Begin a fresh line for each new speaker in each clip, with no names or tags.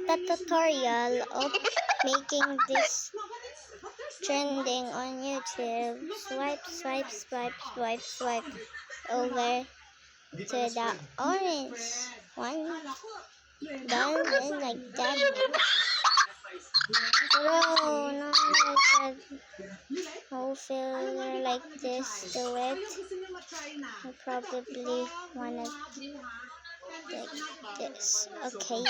the tutorial of making this trending on YouTube. Swipe over to the orange one. Done and like that. Bro, no, like that. Who feel like this do it? I probably wanna like this. Okay,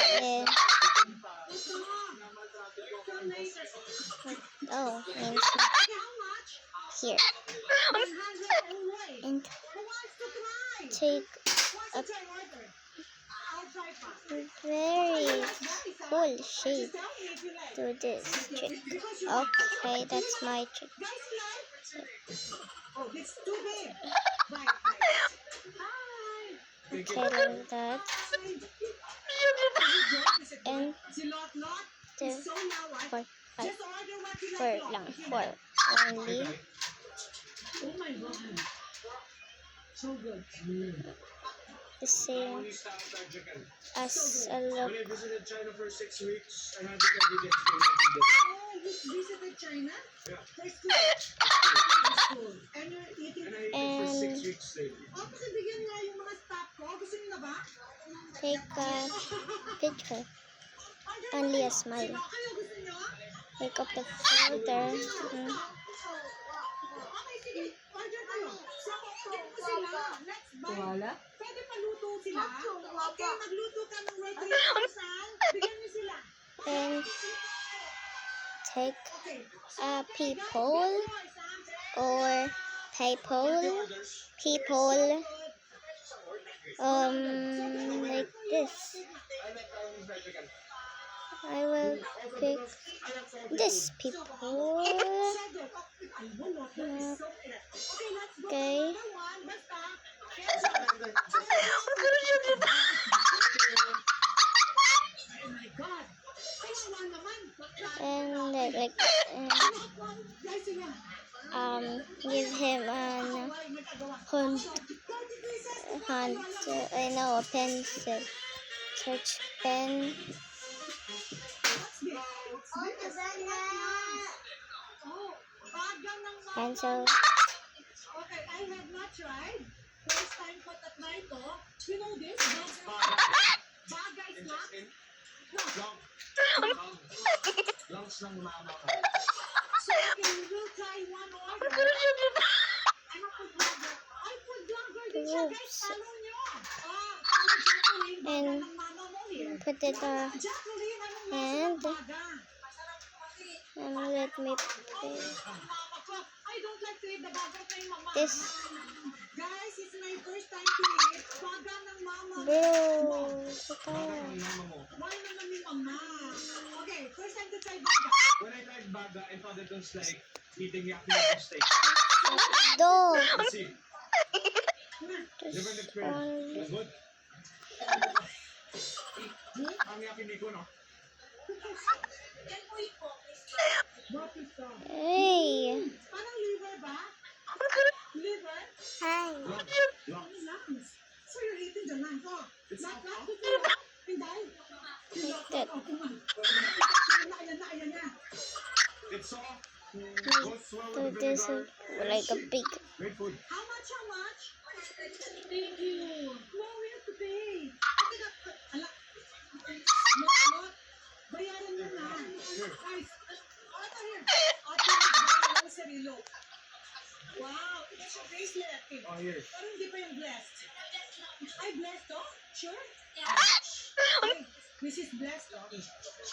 oh, means here. And take a very cool shape to this trick. Okay, that's my trick. Okay, like that. And 2, 4, 5. 4 lang. 4 only. The same as a look.
When I visited China for 6 weeks, I had to get the experience.
Oh, you visited China?
Yeah.
For school. And you're eating.
And I ate it for 6 weeks straight.
Oh, pakibigyan nga yung mga staff ko. Gusto niyo na ba?
Take a picture. Only a smile.
Kayo gusto niyo?
Take up the filter.
Okay, sige. Order kayo. Sakit mo sila. Let's buy.
Wala?
Pwede paluto sila. Okay, magluto ka ng roti. Bigyan niyo sila.
And take
Okay.
a people or people like this. I will pick this people. Okay. And give him an hunt. I know, a pencil. Search pen. Pencil.
Okay, I have not tried. First time ko tatry to. You know this? Bagay snack?
Lungs ng mama ko.
So, okay, we'll try one order. I'm a food blogger. Ay, food blogger din siya, guys. Follow nyo. Follow Jacqueline. Baga
And
ng mama mo here.
put it
Jacqueline, anong nasa ng baga?
and let me put
Mama ko. I don't like to eat the baga kay mama.
this.
Guys, it's my first time to eat baga ng mama.
Bro,
Ang mama mo.
Why naman ni mama? Okay, first time to try baga.
When I tried baga, I thought it was like eating yakiniku steak.
do.
Let's see. Different
Just
experience.
only
It's good. Ang yakiniku, no?
What is that?
hey.
Parang liver ba? Liver?
Hi.
Lungs.
Lungs. So you're eating the lungs. Oh,
It's
not
not-
before. Hindi.
Like that.
Ayan na.
It's soft.
Like
Goes well
do
with the
this
vinegar.
like a big.
Great food.
How much? Thank you. No, we have to pay. Okay, ala. No. Bayaran mo na. Guys, ito here. Ate, nagbayaran ng sarilo. Wow, it's a bracelet.
Oh, here.
Parang hindi pa yung blessed. Ay, blessed to? Sure? Ay, this is blessed to.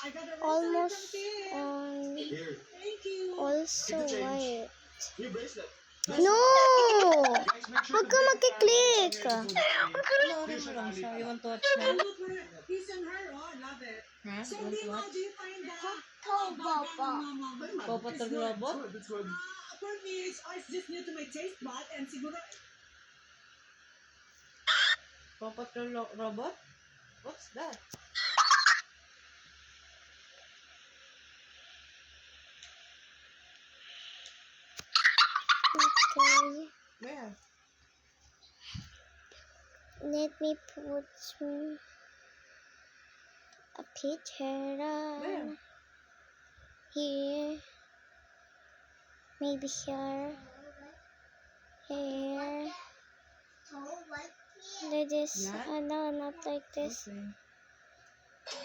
I got a
Almost
from Tim.
on
Here.
Thank you.
also white.
Your bracelet.
No!
Guys, make sure
Huwag ka magkiklik.
Panoorin mo lang siya. You want to watch na?
Look for his and her. Oh, I love it.
Ha?
So,
You want to
Tim, how
watch?
do you find that? Mama.
Papa the Robot?
Good, it's good.
For me, it's just new to my taste bud and siguro
Papa the Robot? What's that?
Okay.
Where?
Let me put a picture
Where?
here. Maybe here. Here. Like this.
Yan?
No, not like this.
Okay.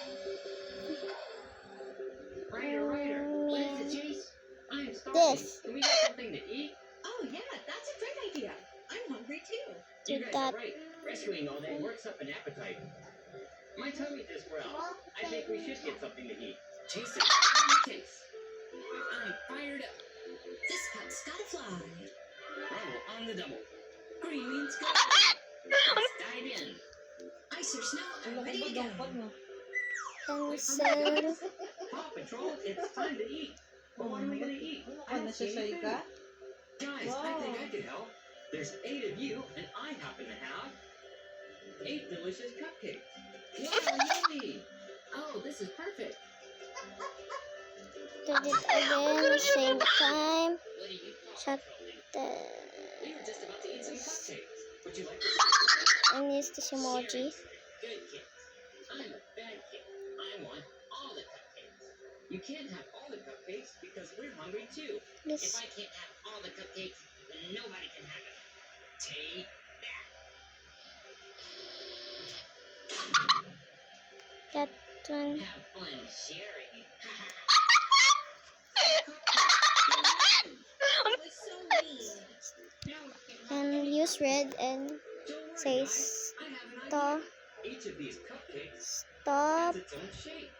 Ryder, Ryder, what is it,
Yeah.
Chase? I'm starving.
This.
Can we get something to eat?
Oh, yeah, that's a great idea. I'm hungry too.
You
Do
guys
that.
are right. Rescuing all day works up an appetite. My tummy just growled. I think we should get something to eat. Jason, Chase. I'm fired up.
This cup's gotta fly.
Rumble on the double. Green means go. Let's dive in.
Ice or snow, I'm
Wala
ready
kang
to go.
pagdangkad mo.
Pencil.
Paw Patrol, it's time to eat. But what are we gonna eat?
Ano
I
ka,
don't see
nasasay
any
ka?
food. Guys, I
Wow.
think I could help. There's 8 of you, and I happen to have 8 delicious cupcakes. Wow, yummy! Oh, this is perfect.
Did it again, same time.
What do you
Shut the
We were just about to eat some cupcakes. Would you like to
and use this emoji.
Good kids. I'm a bad kid. I want all the cupcakes. You can't have all the cupcakes because we're hungry too. If
This
I can't have all the cupcakes, then nobody can have it. Take that.
that one.
Have fun sharing.
That was so mean.
And use red and
Don't
say
worry, guys. I have an
stop.
idea. Each of these cupcakes
Stop.
has its own shape.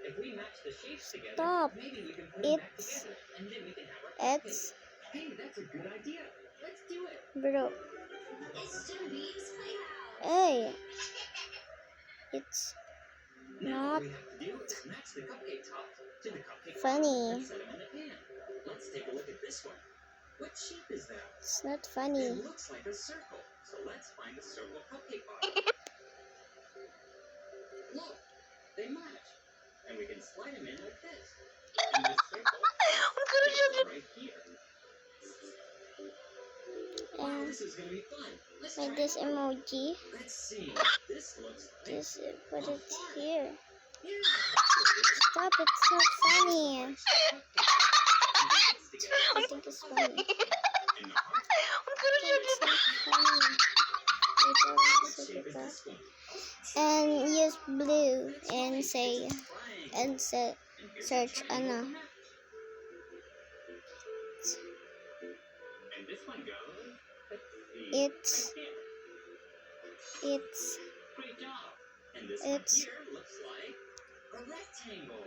If we match the shapes together,
Stop.
maybe we can put them back
It's
together, and then we can have our cupcakes.
it's
Hey, that's a good idea. Let's do it.
bro.
It's Genevieve's playhouse.
Hey. It's
Now
not
what we have to do is match the cupcake tops to the cupcake
funny.
bottom and set them in the pan. Let's take a look at this one. What shape is that?
It's not funny.
It looks like a circle. So let's find the circle cupcake bottom. Look, they match. And we can slide them in like this. And the circle is right here. Wow,
And
this is gonna be fun. Let's
like
try
this
it out.
emoji.
Let's see. This looks like
Just put it here.
yeah.
Stop, it's not funny. I think it's funny. I think it's not funny. And use blue and say and say search ano.
And this one goes. Let's see.
It's
Right there.
it's
Great job. And this
It's-
one here looks like a rectangle.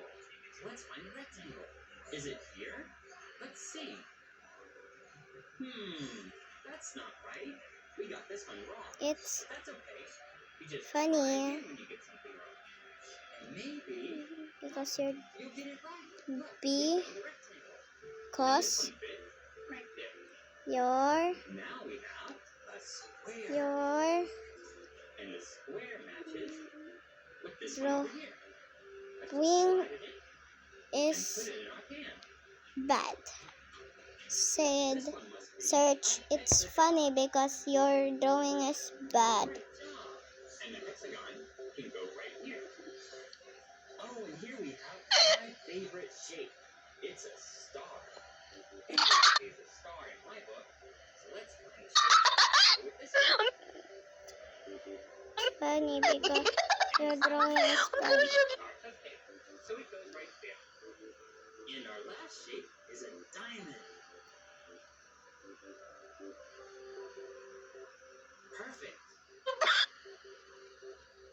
So let's find a rectangle. Is it here? Let's see. That's not right. We got this one wrong.
it's
But that's okay. You just
funny.
try again when you get something wrong. And maybe
because you're
you'll get it right. Look,
B
we found the rectangle. And
cause
this one fit right there.
your
Now we have a square.
your
And the square matches with this
Bro.
one over here. Let's just
wing
slide it in and
is
put it in our pan.
bad. Said
This one must be
search it's funny because your drawing is bad.
great job. And the hexagon can go right here. Oh, and here we have my favorite shape. It's a star. Everybody is a star in my book. So let's find the shape. Go with this one.
Funny because your drawing is bad.
Our cupcake. So it goes right there. And our last shape is a diamond. Perfect.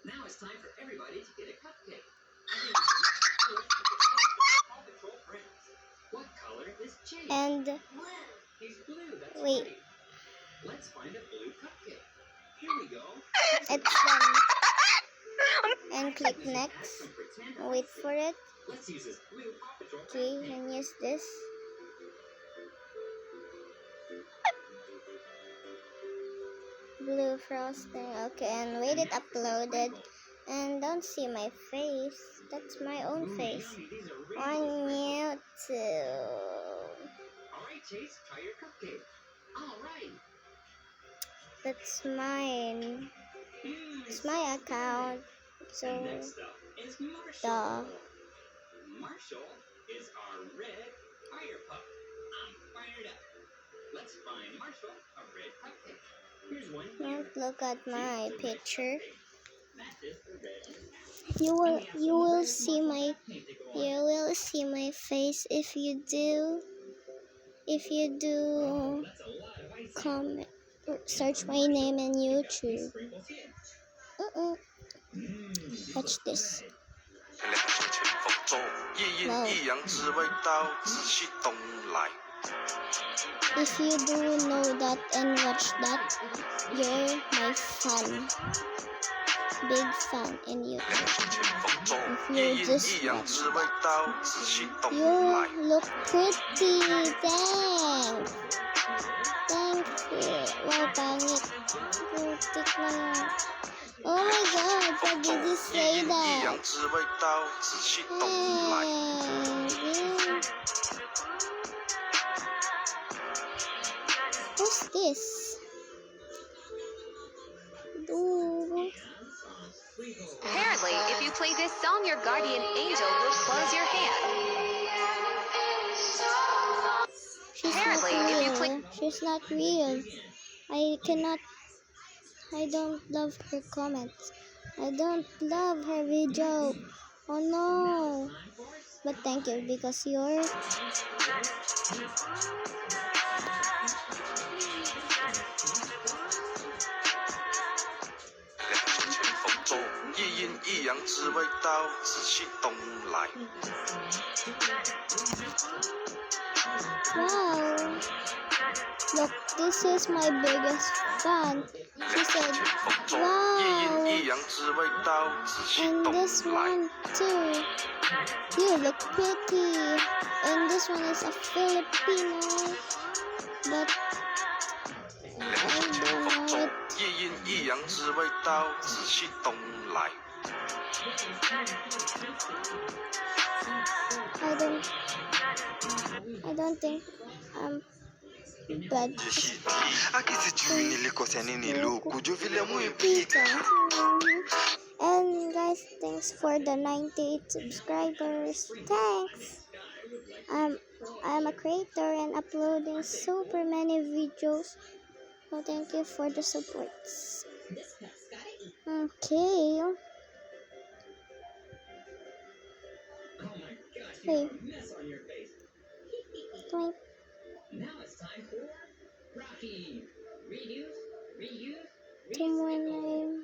Now it's time for everybody to get a cupcake. I think we should color the Paw Patrol friends. What color is Jake?
And
He's blue, that's
wait.
right. Let's find a blue cupcake. Here we go.
it's done. And click
We should add
next.
some pretend
Wait
icing.
for it.
Let's use this blue Paw Patrol
Okay,
cupcake.
and use this. Blue frosting. Okay, and wait it uploaded. And don't see my face. That's my own
Ooh,
face.
yummy, these are
On
rainbow
YouTube.
Alright, Chase, try your cupcake. Alright.
That's mine.
Mm,
It's my account.
And
So
next up, is Marshall.
Duh.
Marshall is our red fire pup. I'm fired up. Let's find Marshall a red cupcake. Here's one here.
Don't look at my picture.
That is the red.
You will see my face if you do
That's a lot of ice.
comment or search my name in YouTube.
Sprinkles here.
Watch this.
两水前风中，一阴一阳之味道，仔细东来。
If you do know that and watch that, you're my fan. Big fan in
两
YouTube.
水前风中，
If
一
you
阴
just
一阳之味道，仔细东
You
来。
look pretty. Thanks. Thank you. Wow, pangit. Putik na yan. Oh my god, why did you
一
say
阴一
that?
阳之味道，仔细东来。
Who's this? Ooh.
Apparently, if you play this song, your guardian angel will close your hand.
She's
Apparently,
not
if you
real.
play-
She's not real. I don't love her comments. I don't love her video. Oh no. But thank you because you're wow. Look, this is my biggest fan. She said, wow. And this one too. You look pretty. And this one is a Filipino. But I don't know it. I don't think I'm bad. Pizza. And guys, thanks for the 98 subscribers. Thanks. I'm a creator and uploading super many videos. So thank you for the supports. Okay.
Oh my gosh, you
Hey.
have a mess on your face.
Twink.
Now it's time for Rocky. Reuse, reuse,
Someone
recycle.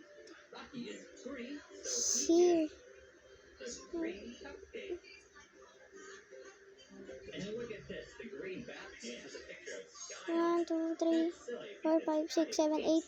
Rocky is green, so he
here.
gets the green cupcake. And then look at this. The green Batman has a picture of Sky.
1, 2, 3,
That's silly.
4, 5, 6, 7, 8,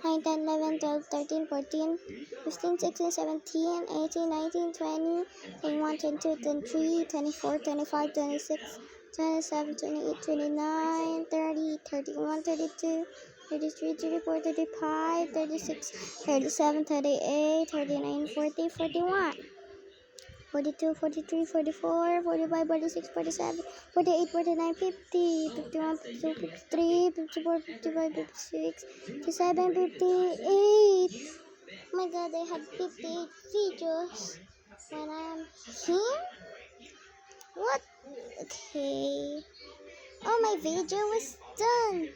9, 10, 11, 12, 13, 14, 15, 16, 17, 18, 19, 20, 21, 22, 23, 24, 25, 26, 27, 28, 29, 30, 31, 32, 33, 34, 35, 36, 37, 38, 39, 40, 41. 42, 43, 44, 45, 46, 47, 48, 49, 50, 51, 52, 53, 54, 55, 56, 57, 58. Oh my god, I had 58 videos when I'm here? What? Okay. Oh, my video was done.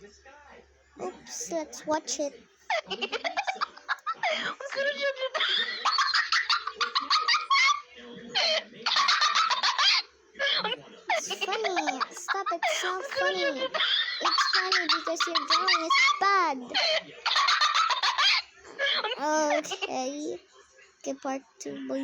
Oops, let's watch it. It's funny. Stop, it's not funny. It's funny because your drawing is bad. Okay. Okay, part 2, boy.